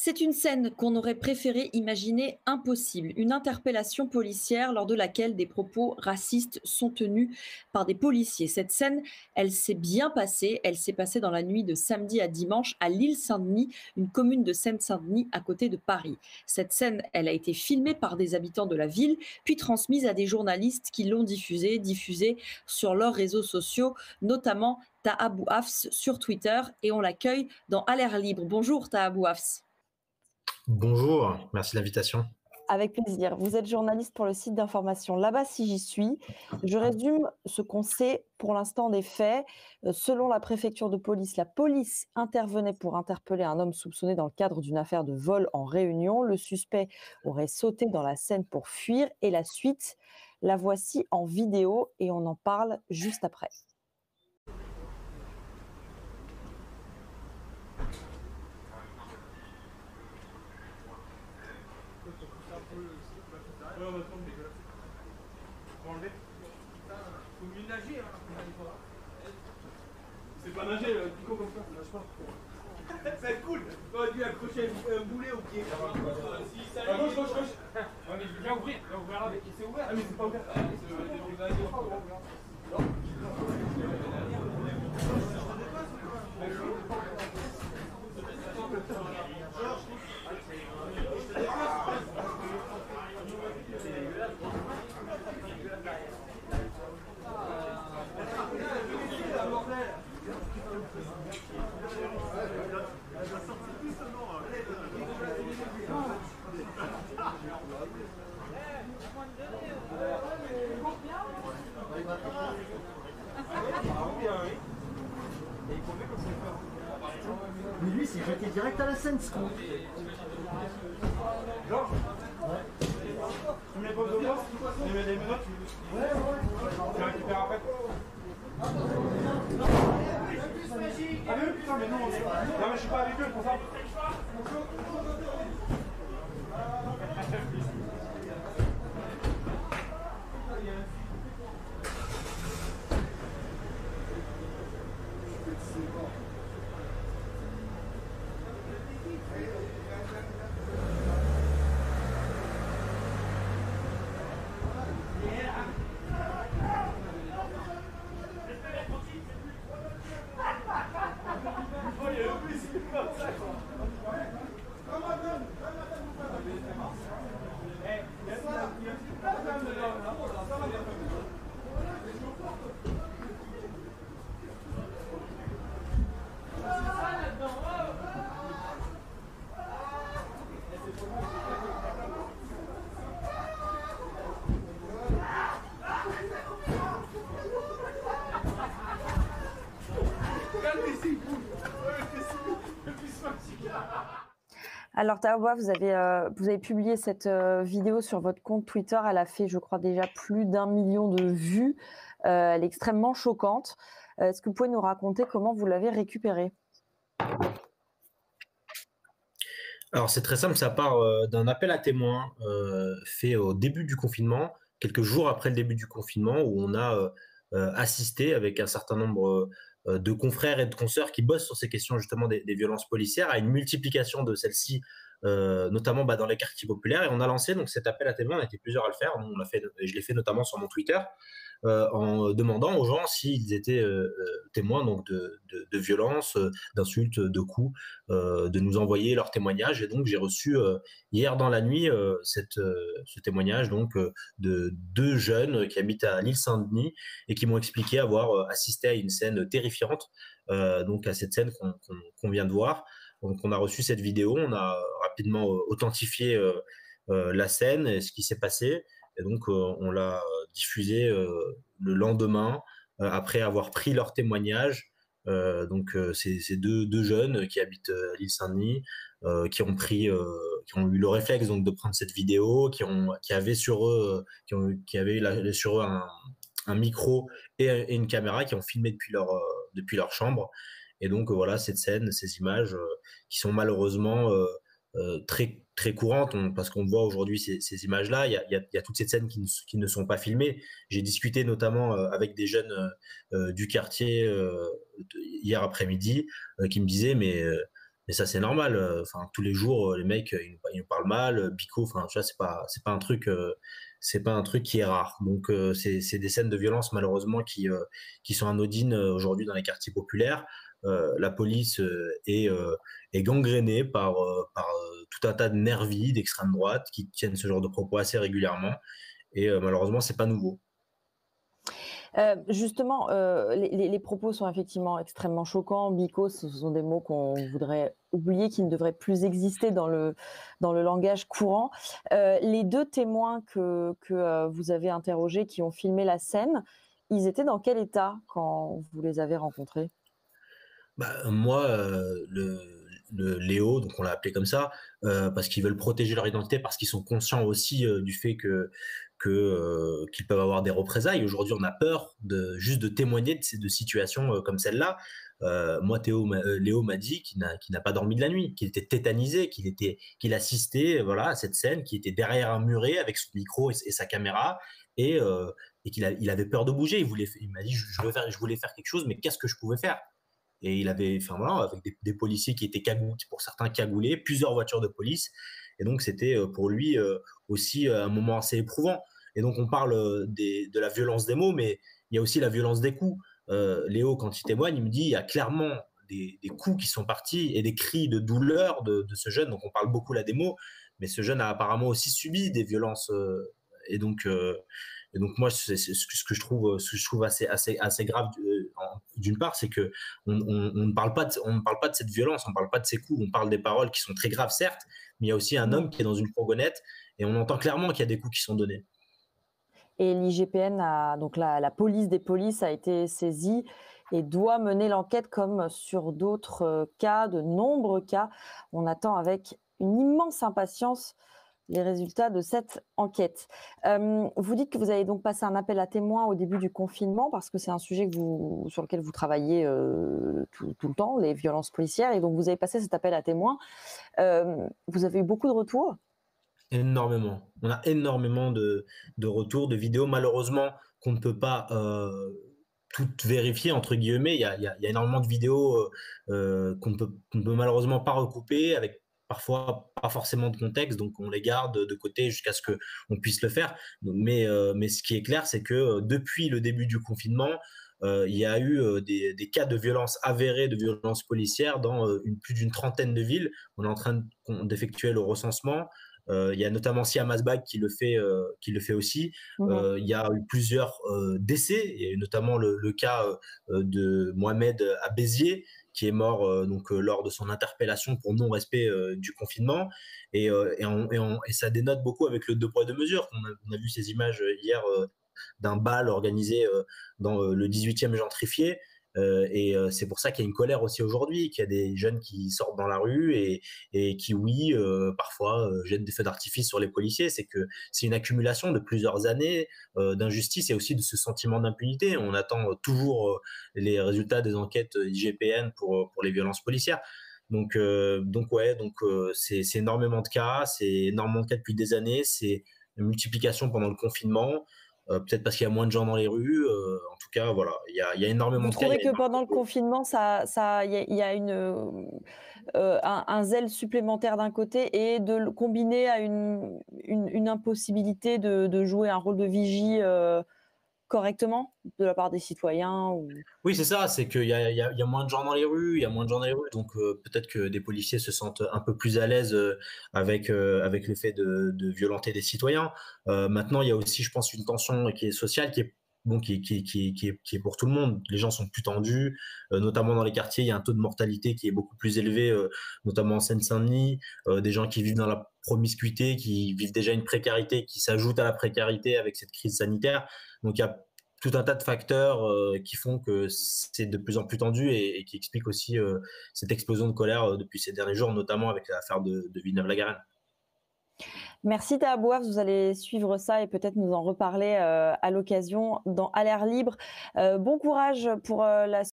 C'est une scène qu'on aurait préféré imaginer impossible, une interpellation policière lors de laquelle des propos racistes sont tenus par des policiers. Cette scène, elle s'est bien passée, elle s'est passée dans la nuit de samedi à dimanche à l'Île-Saint-Denis, une commune de Seine-Saint-Denis à côté de Paris. Cette scène, elle a été filmée par des habitants de la ville, puis transmise à des journalistes qui l'ont diffusée sur leurs réseaux sociaux, notamment Taha Bouhafs sur Twitter, et on l'accueille dans À l'air libre. Bonjour Taha Bouhafs. Bonjour, merci de l'invitation. Avec plaisir. Vous êtes journaliste pour le site d'information Là-bas si j'y suis. Je résume ce qu'on sait pour l'instant des faits. Selon la préfecture de police, la police intervenait pour interpeller un homme soupçonné dans le cadre d'une affaire de vol en Réunion. Le suspect aurait sauté dans la Seine pour fuir et la suite, la voici en vidéo et on en parle juste après. C'est pas nager, le picot comme ça, nage pas. Ça va être cool. T'aurais dû accrocher un boulet au pied. Gauche. Ouais, mais je veux bien ouvrir. Avec qui c'est ouvert. Ah, mais c'est pas ouvert. Mais lui, c'est jeté direct à la Seine, ce con. Georges. Ouais. Tu mets pas de boss, tu mets des menottes. Ouais. Tu récupères après. Ah mais putain, mais non, non mais je suis pas avec eux pour ça. Alors Taha, vous avez publié cette vidéo sur votre compte Twitter. Elle a fait, je crois, déjà plus d'1 million de vues. Elle est extrêmement choquante. Est-ce que vous pouvez nous raconter comment vous l'avez récupérée? Alors c'est très simple, ça part d'un appel à témoins fait au début du confinement, quelques jours après le début du confinement, où on a assisté avec un certain nombre de confrères et de consoeurs qui bossent sur ces questions justement des violences policières à une multiplication de celles-ci, notamment dans les quartiers populaires. Et on a lancé donc cet appel à témoins, on était plusieurs à le faire. Nous, je l'ai fait notamment sur mon Twitter. En demandant aux gens s'ils étaient témoins donc de violences, d'insultes, de coups, de nous envoyer leurs témoignages. Et donc j'ai reçu hier dans la nuit ce témoignage donc de 2 jeunes qui habitent à l'Île-Saint-Denis et qui m'ont expliqué avoir assisté à une scène terrifiante, donc à cette scène qu'on vient de voir. Donc on a reçu cette vidéo, on a rapidement authentifié la scène et ce qui s'est passé. Et donc, on l'a diffusé le lendemain, après avoir pris leur témoignage. Donc, c'est deux jeunes qui habitent l'île Saint-Denis, qui ont eu le réflexe donc de prendre cette vidéo, qui avaient sur eux, sur eux un micro et une caméra, qui ont filmé depuis leur chambre. Et donc, voilà, cette scène, ces images qui sont malheureusement très très courantes, parce qu'on voit aujourd'hui ces images-là. Il y a toutes ces scènes qui ne sont pas filmées. J'ai discuté notamment avec des jeunes du quartier hier après-midi qui me disaient mais mais ça c'est normal. Enfin, tous les jours, les mecs, ils nous parlent mal, Bico. Enfin, tu vois, c'est pas un truc qui est rare. Donc, c'est des scènes de violence malheureusement qui sont anodines aujourd'hui dans les quartiers populaires. La police est gangrénée par tout un tas de nervis d'extrême droite qui tiennent ce genre de propos assez régulièrement. Et malheureusement, c'est pas nouveau. Justement, les propos sont effectivement extrêmement choquants. Bico, ce sont des mots qu'on voudrait oublier, qui ne devraient plus exister dans le langage courant. Les 2 témoins que vous avez interrogés, qui ont filmé la scène, ils étaient dans quel état quand vous les avez rencontrés? Moi, le Léo, donc on l'a appelé comme ça, parce qu'ils veulent protéger leur identité, parce qu'ils sont conscients aussi du fait qu'ils peuvent avoir des représailles. Aujourd'hui, on a peur juste de témoigner de situations comme celle-là. Moi, Léo m'a dit qu'il n'a pas dormi de la nuit, qu'il était tétanisé, qu'il assistait, voilà, à cette scène, qu'il était derrière un muret avec son micro et sa caméra, et, il avait peur de bouger. Il m'a dit, je voulais faire quelque chose, mais qu'est-ce que je pouvais faire? Et il avait, enfin voilà, avec des policiers qui étaient pour certains cagoulés, plusieurs voitures de police. Et donc, c'était pour lui aussi un moment assez éprouvant. Et donc, on parle de la violence des mots, mais il y a aussi la violence des coups. Léo, quand il témoigne, il me dit il y a clairement des coups qui sont partis et des cris de douleur de ce jeune. Donc, on parle beaucoup là des mots, mais ce jeune a apparemment aussi subi des violences. Et donc, moi, ce que je trouve assez grave, d'une part, c'est que on ne parle pas de cette violence, on ne parle pas de ces coups, on parle des paroles qui sont très graves, certes, mais il y a aussi un homme qui est dans une fourgonnette et on entend clairement qu'il y a des coups qui sont donnés. Et l'IGPN, donc la police des polices, a été saisie et doit mener l'enquête comme sur d'autres cas, de nombreux cas. On attend avec une immense impatience les résultats de cette enquête. Vous dites que vous avez donc passé un appel à témoins au début du confinement, parce que c'est un sujet sur lequel vous travaillez tout le temps, les violences policières, et donc vous avez passé cet appel à témoins. Vous avez eu beaucoup de retours? Énormément. On a énormément de retours, de vidéos, malheureusement, qu'on ne peut pas toutes vérifier, entre guillemets. Il y a énormément de vidéos qu'on ne peut malheureusement pas recouper, avec parfois pas forcément de contexte, donc on les garde de côté jusqu'à ce qu'on puisse le faire. Mais ce qui est clair, c'est que depuis le début du confinement, il y a eu des cas de violence avérés, de violence policière dans plus d'une trentaine de villes. On est en train d'effectuer le recensement. Il y a notamment Siam Asbag qui le fait aussi. Il y a eu plusieurs décès, et notamment le cas de Mohamed à Béziers, qui est mort lors de son interpellation pour non-respect du confinement. Et ça dénote beaucoup avec le 2 poids 2 mesures. On a vu ces images hier d'un bal organisé dans le 18e gentrifié. C'est pour ça qu'il y a une colère aussi aujourd'hui, qu'il y a des jeunes qui sortent dans la rue et qui, oui, parfois jettent des feux d'artifice sur les policiers. C'est une accumulation de plusieurs années d'injustice et aussi de ce sentiment d'impunité. On attend toujours les résultats des enquêtes IGPN pour les violences policières. Donc c'est énormément de cas, depuis des années. C'est une multiplication pendant le confinement. Peut-être parce qu'il y a moins de gens dans les rues. En tout cas, voilà, il y a énormément de cas. Vous trouvez que pendant le confinement, il y a un zèle supplémentaire d'un côté, et de le combiner à une impossibilité de jouer un rôle de vigie correctement de la part des citoyens Oui, c'est ça, c'est qu'il y a moins de gens dans les rues, donc peut-être que des policiers se sentent un peu plus à l'aise avec le fait de violenter des citoyens. Maintenant, il y a aussi, je pense, une tension qui est sociale, qui est pour tout le monde. Les gens sont plus tendus, notamment dans les quartiers. Il y a un taux de mortalité qui est beaucoup plus élevé, notamment en Seine-Saint-Denis. Des gens qui vivent dans la promiscuité, qui vivent déjà une précarité, qui s'ajoute à la précarité avec cette crise sanitaire. Donc il y a tout un tas de facteurs qui font que c'est de plus en plus tendu et qui expliquent aussi cette explosion de colère depuis ces derniers jours, notamment avec l'affaire de Villeneuve-la-Garenne. Merci Taha Bouaf, vous allez suivre ça et peut-être nous en reparler à l'occasion dans À l'air libre. Bon courage pour la